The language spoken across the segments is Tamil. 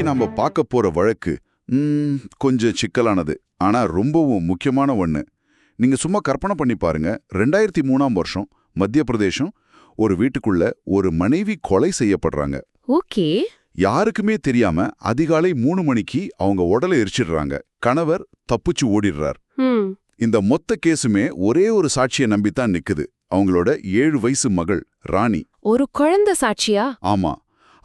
நாம பார்க்க போற வழக்கு கொஞ்சம் சிக்கலானது, ஆனா ரொம்பவும் முக்கியமான ஒண்ணு. நீங்க சும்மா கற்பனை பண்ணி பாருங்க. 2003ஆம் வருஷம் மத்திய பிரதேசம் ஒரு வீட்டுக்குள்ள ஒரு மனைவி கொலை செய்யப்படுறாங்க. ஓகே. யாருக்குமே தெரியாம அதிகாலை 3 மணிக்கு அவங்க உடலை எரிச்சிடுறாங்க. கணவர் தப்பிச்சு ஓடிடுறார். இந்த மொத்த கேஸுமே ஒரே ஒரு சாட்சியை நம்பித்தான் நிக்குது. அவங்களோட 7 வயசு மகள் ராணி. ஒரு குழந்தை சாட்சியா? ஆமா.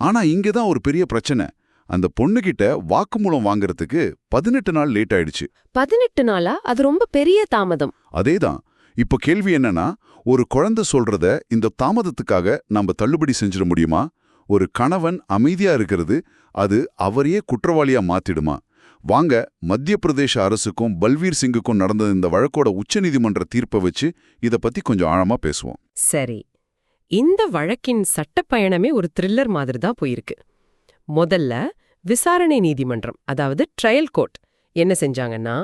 ஆனா இங்கதான் ஒரு பெரிய பிரச்சனை. அந்த பொண்ணுகிட்ட வாக்குமூலம் வாங்குறதுக்கு 18 நாள் லேட் ஆயிடுச்சு. 18 நாளா? அது ரொம்ப பெரிய தாமதம். அதேதான். இப்ப கேள்வி என்னன்னா, ஒரு குழந்தை சொல்றத இந்த தாமதத்துக்காக நாம தள்ளுபடி செஞ்சிட முடியுமா? ஒரு கணவன் அமைதியா இருக்கிறது அது அவரையே குற்றவாளியா மாத்திடுமா? வாங்க, மத்திய பிரதேச அரசுக்கும் பல்வீர் சிங்குக்கும் நடந்த இந்த வழக்கோட உச்சநீதிமன்ற தீர்ப்பை வச்சு இத பத்தி கொஞ்சம் ஆழமா பேசுவோம். சரி, இந்த வழக்கின் சட்டப்பயணமே ஒரு த்ரில்லர் மாதிரி தான் போயிருக்கு. முதல்ல விசாரணை நீதிமன்றம், அதாவது ட்ரையல் கோர்ட் என்ன செஞ்சாங்கன்னா,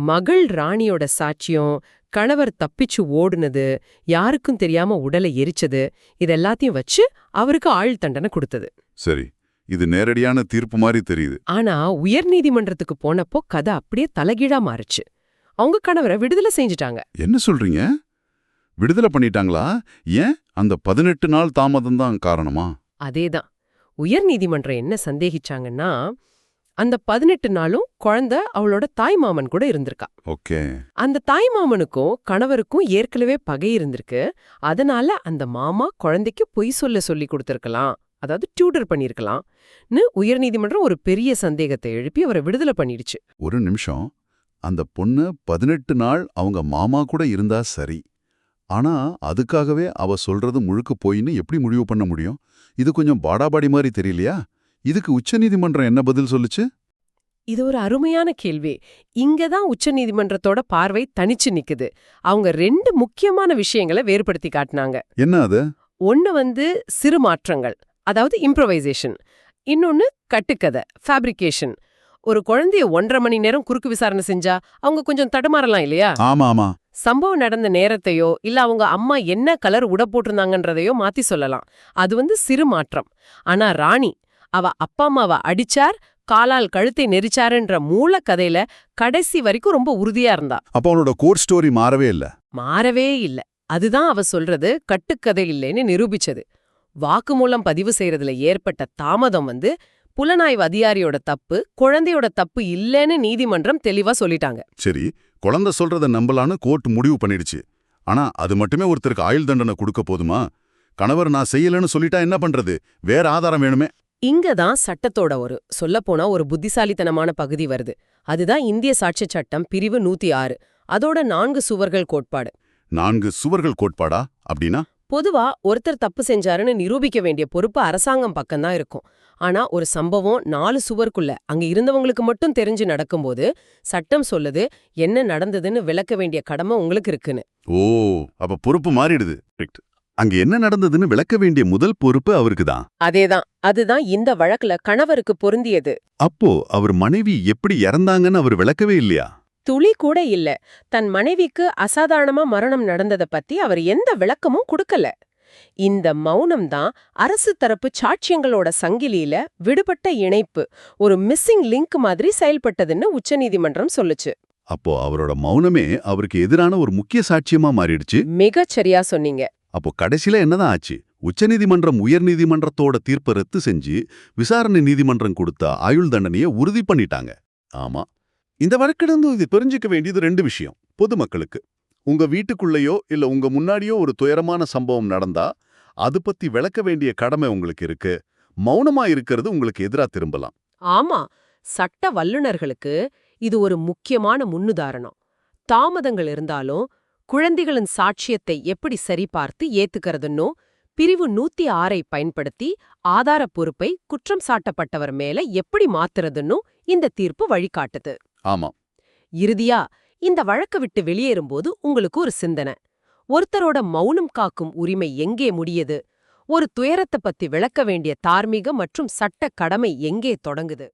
மகள் ராணியோட சாட்சியம், கணவர் தப்பிச்சு ஓடுனது, யாருக்கும் தெரியாம உடலை எரிச்சது, இதெல்லாத்தையும் வச்சு அவருக்கு ஆயுள் தண்டனை கொடுத்தது. சரி, இது நேரடியான தீர்ப்பு மாதிரி தெரியுது. ஆனா உயர் நீதிமன்றத்துக்கு போனப்போ கதை அப்படியே தலைகீழா மாறுச்சு. அவங்க கணவரை விடுதலை செஞ்சுட்டாங்க. என்ன சொல்றீங்க? விடுதலை பண்ணிட்டாங்களா? ஏன் அந்த 18 நாள் தாமதம் தான் காரணமா? அதேதான். உயர் நீதிமன்றம் என்ன சந்தேகிச்சாங்கன்னா, அந்த 18 நாளும் குழந்தை அவளோட தாய்மாமன் கூட இருந்திருக்கா. ஓகே. அந்த தாய்மாமனுக்கும் கணவருக்கும் ஏற்கனவே பகை இருந்திருக்கு. அதனால அந்த மாமா குழந்தைக்கு பொய் சொல்லி கொடுத்திருக்கலாம், அதாவது டியூட்டர் பண்ணிருக்கலாம்னு உயர்நீதிமன்றம் ஒரு பெரிய சந்தேகத்தை எழுப்பி அவரை விடுதலை பண்ணிடுச்சு. ஒரு நிமிஷம். அந்த பொண்ணு 18 நாள் அவங்க மாமா கூட இருந்தா சரி. ஆனா அதுக்காகவே அவ சொல்றது முழுக்க போயின்னு எப்படி முடிவு பண்ண முடியும்? இது கொஞ்சம் பாடாபாடி மாதிரி தெரியலையா? இதுக்கு உச்சநீதிமன்றம் என்ன பதில் சொல்லுச்சு? இது ஒரு அருமையான கேள்வி. இங்கதான் உச்சநீதிமன்றத்தோட பார்வை தனிச்சு நிக்குது. அவங்க 2 முக்கியமான விஷயங்களை வேறுபடுத்தி காட்டினாங்க. என்ன அது? ஒன்னு சிறு மாற்றங்கள், அதாவது இம்ப்ரோவைசேஷன். இன்னொன்னு கட்டுக்கதை, ஃபேப்ரிகேஷன். ஒரு குழந்தைய 1.5 மணி நேரம் குறுக்கு விசாரணை செஞ்சா அவங்க கொஞ்சம் தடுமாறலாம் இல்லையா? ஆமா ஆமா. சம்பவம் நடந்த நேரத்தையோ இல்ல அவங்க அம்மா என்ன கலர் உட போட்டிருந்தாங்கன்றதையோ மாத்தி சொல்லலாம். அது சிறு மாற்றம். ஆனா ராணி, அவ அப்பா அம்மாவை அடிச்சார், காலால் கழுத்தை நெரிச்சாருன்ற மூல கதையில கடைசி வரைக்கும் ரொம்ப உறுதியா இருந்தா. அப்ப அவனோட கோர் ஸ்டோரி மாறவே இல்ல. மாறவே இல்ல. அதுதான் அவ சொல்றது கட்டுக்கதை இல்லைன்னு நிரூபிச்சது. வாக்குமூலம் பதிவு செய்யறதுல ஏற்பட்ட தாமதம் புலனாய்வு அதிகாரியோட தப்பு, குழந்தையோட தப்பு இல்லைன்னு நீதிமன்றம் தெளிவா சொல்லிட்டாங்க. சரி, குழந்தை சொல்றத நம்பலான்னு கோர்ட் முடிவு பண்ணிடுச்சு. ஆனா அது மட்டுமே ஒருத்தருக்கு ஆயுள் தண்டனை கொடுக்க போதுமா? கணவர் நான் செய்யலன்னு சொல்லிட்டா என்ன பண்றது? வேற ஆதாரம் வேணுமே. இங்கதான் சட்டத்தோட சொல்லப்போனா ஒரு புத்திசாலித்தனமான பகுதி வருது. அதுதான் இந்திய சாட்சி சட்டம் பிரிவு 106. அதோட 4 சுவர்கள் கோட்பாடு. 4 சுவர்கள் கோட்பாடா? அப்படின்னா பொதுவா ஒருத்தர் தப்பு செஞ்சாருன்னு நிரூபிக்க வேண்டிய பொறுப்பு அரசாங்கம் பக்கம்தான் இருக்கும். ஆனா ஒரு சம்பவம் 4 சுவருக்குள்ள அங்க இருந்தவங்களுக்கு மட்டும் தெரிஞ்சு நடக்கும்போது சட்டம் சொல்லுது என்ன நடந்ததுன்னு விளக்க வேண்டிய கடமை உங்களுக்கு இருக்குன்னு. ஓ, அப்ப பொறுப்பு மாறிடுது. அங்க என்ன நடந்ததுன்னு விளக்க வேண்டிய முதல் பொறுப்பு அவருக்கு தான். அதேதான். அதுதான் இந்த வழக்குல கணவருக்கு பொருந்தியது. அப்போ அவர் மனைவி எப்படி இறந்தாங்கன்னு அவர் விளக்கவே இல்லையா? துளி கூட இல்ல. தன் மனைவிக்கு அசாதாரணமா மரணம் நடந்தத பத்தி அவர் எந்த விளக்கமும் கொடுக்கல. இந்த மௌனம் தான் அரசு தரப்பு சாட்சியங்களோட சங்கிலியில விடுபட்ட இணைப்பு, ஒரு மிஸ்ஸிங் லிங்க் மாதிரி செயல்பட்டதுன்னு உச்சநீதிமன்றம் சொல்லுச்சு. அப்போ அவரோட மௌனமே அவருக்கு எதிரான ஒரு முக்கிய சாட்சியமா மாறிடுச்சு. மிகச் சரியா சொன்னீங்க. அப்போ கடைசியில என்னதான் ஆச்சு? உச்சநீதிமன்றம் உயர்நீதிமன்றத்தோட தீர்ப்பை ரத்து செஞ்சு விசாரணை நீதிமன்றம் கொடுத்த ஆயுள் தண்டனையை உறுதி பண்ணிட்டாங்க. ஆமா, இந்த வழக்கிலிருந்து இது தெரிஞ்சுக்க வேண்டியது 2 விஷயம். பொதுமக்களுக்கு, உங்க வீட்டுக்குள்ளேயோ இல்ல உங்க முன்னாடியோ ஒரு துயரமான சம்பவம் நடந்தா அது பத்தி விளக்க வேண்டிய கடமை உங்களுக்கு இருக்கு. மௌனமா இருக்கிறது உங்களுக்கு எதிரா திரும்பலாம். ஆமா, சட்ட வல்லுநர்களுக்கு இது ஒரு முக்கியமான முன்னுதாரணம். தாமதங்கள் இருந்தாலும் குழந்தைகளின் சாட்சியத்தை எப்படி சரிபார்த்து ஏத்துக்கிறதுன்னோ, பிரிவு 106ஐ பயன்படுத்தி ஆதார பொறுப்பை குற்றம் சாட்டப்பட்டவர் மேல எப்படி மாத்துறதுன்னோ இந்த தீர்ப்பு வழிகாட்டுது. ஆமா. இறுதியா இந்த வழக்க விட்டு வெளியேறும்போது உங்களுக்கு ஒரு சிந்தனை. ஒருத்தரோட மௌனம் காக்கும் உரிமை எங்கே முடியுது? ஒரு துயரத்தை பத்தி விளக்க வேண்டிய தார்மீக மற்றும் சட்ட கடமை எங்கே தொடங்குது?